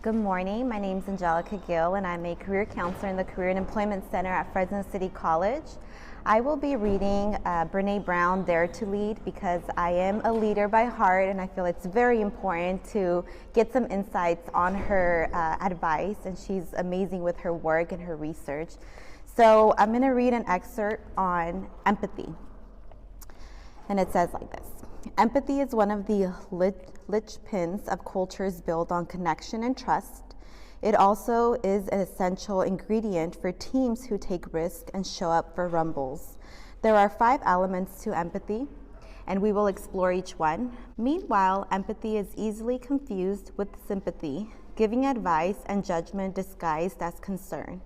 Good morning, my name is Angelica Gil and I'm a career counselor in the Career and Employment Center at Fresno City College. I will be reading Brené Brown, Dare to Lead, because I am a leader by heart and I feel it's very important to get some insights on her advice, and she's amazing with her work and her research. So I'm going to read an excerpt on empathy. And it says like this. Empathy is one of the linchpins of cultures built on connection and trust. It also is an essential ingredient for teams who take risks and show up for rumbles. There are 5 elements to empathy, and we will explore each one. Meanwhile, empathy is easily confused with sympathy, giving advice and judgment disguised as concern.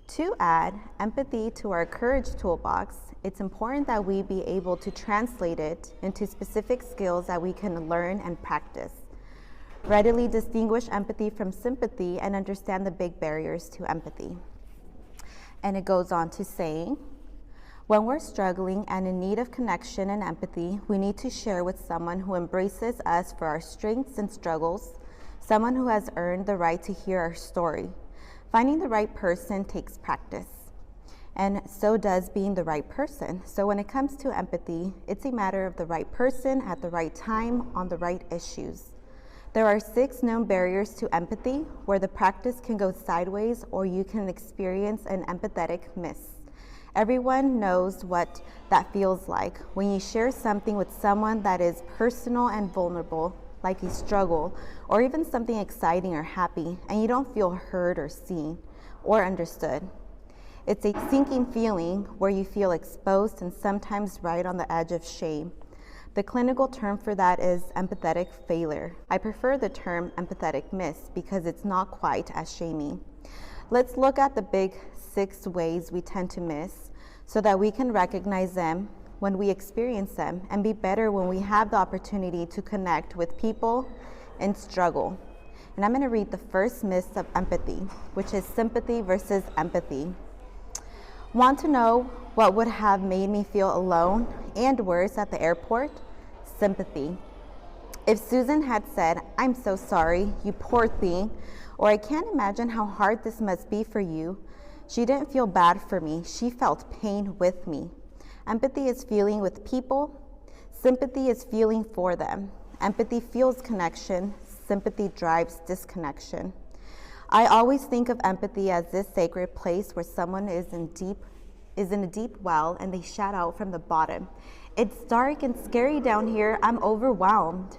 To add empathy to our courage toolbox, it's important that we be able to translate it into specific skills that we can learn and practice. Readily distinguish empathy from sympathy and understand the big barriers to empathy. And it goes on to saying, when we're struggling and in need of connection and empathy, we need to share with someone who embraces us for our strengths and struggles, someone who has earned the right to hear our story. Finding the right person takes practice, and so does being the right person. So when it comes to empathy, it's a matter of the right person at the right time on the right issues. There are 6 known barriers to empathy where the practice can go sideways or you can experience an empathetic miss. Everyone knows what that feels like when you share something with someone that is personal and vulnerable, like a struggle, or even something exciting or happy, and you don't feel heard or seen or understood. It's a sinking feeling where you feel exposed and sometimes right on the edge of shame. The clinical term for that is empathetic failure. I prefer the term empathetic miss because it's not quite as shamey. Let's look at the big 6 ways we tend to miss so that we can recognize them when we experience them and be better when we have the opportunity to connect with people and struggle. And I'm going to read the first myth of empathy, which is sympathy versus empathy. Want to know what would have made me feel alone and worse at the airport? Sympathy. If Susan had said, "I'm so sorry, you poor thing," or "I can't imagine how hard this must be for you," she didn't feel bad for me, she felt pain with me. Empathy is feeling with people. Sympathy is feeling for them. Empathy feels connection. Sympathy drives disconnection. I always think of empathy as this sacred place where someone is in a deep well and they shout out from the bottom, "It's dark and scary down here. I'm overwhelmed."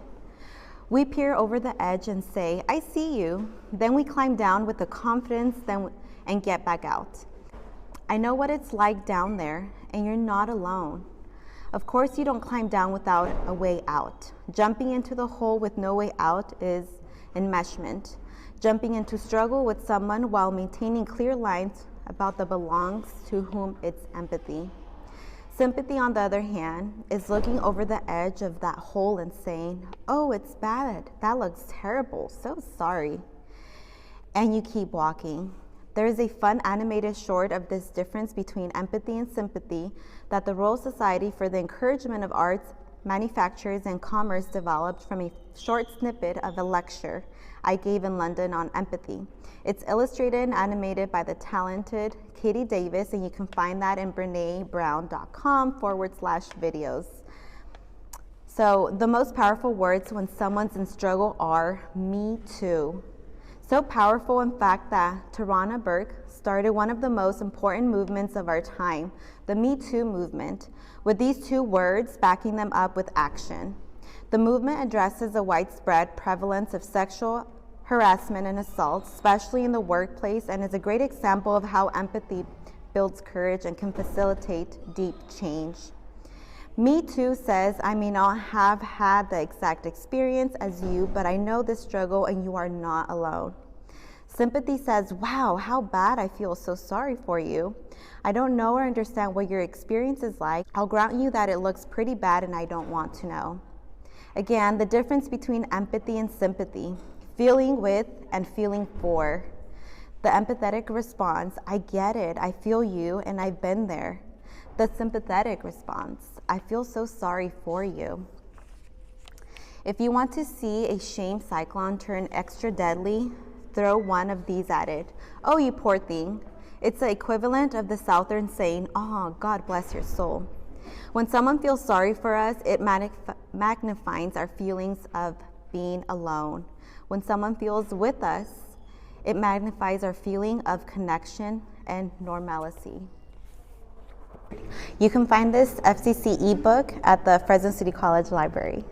We peer over the edge and say, "I see you." Then we climb down with the confidence and get back out. I know what it's like down there, and you're not alone. Of course, you don't climb down without a way out. Jumping into the hole with no way out is enmeshment. Jumping into struggle with someone while maintaining clear lines about the belongs to whom it's empathy. Sympathy, on the other hand, is looking over the edge of that hole and saying, "Oh, it's bad. That looks terrible. So sorry." And you keep walking. There is a fun animated short of this difference between empathy and sympathy that the Royal Society for the Encouragement of Arts, Manufactures and Commerce developed from a short snippet of a lecture I gave in London on empathy. It's illustrated and animated by the talented Katie Davis, and you can find that in brenebrown.com/videos. So the most powerful words when someone's in struggle are "me too." So powerful, in fact, that Tarana Burke started one of the most important movements of our time, the Me Too movement, with these 2 words backing them up with action. The movement addresses the widespread prevalence of sexual harassment and assault, especially in the workplace, and is a great example of how empathy builds courage and can facilitate deep change. Me Too says, "I may not have had the exact experience as you, but I know this struggle and you are not alone." Sympathy says, "Wow, how bad, I feel so sorry for you. I don't know or understand what your experience is like. I'll grant you that it looks pretty bad and I don't want to know." Again, the difference between empathy and sympathy, feeling with and feeling for. The empathetic response, "I get it, I feel you, and I've been there." The sympathetic response, "I feel so sorry for you." If you want to see a shame cyclone turn extra deadly, throw one of these at it. Oh, you poor thing. It's the equivalent of the Southern saying, oh, God bless your soul. When someone feels sorry for us, it magnifies our feelings of being alone. When someone feels with us, it magnifies our feeling of connection and normalcy. You can find this FCC ebook at the Fresno City College Library.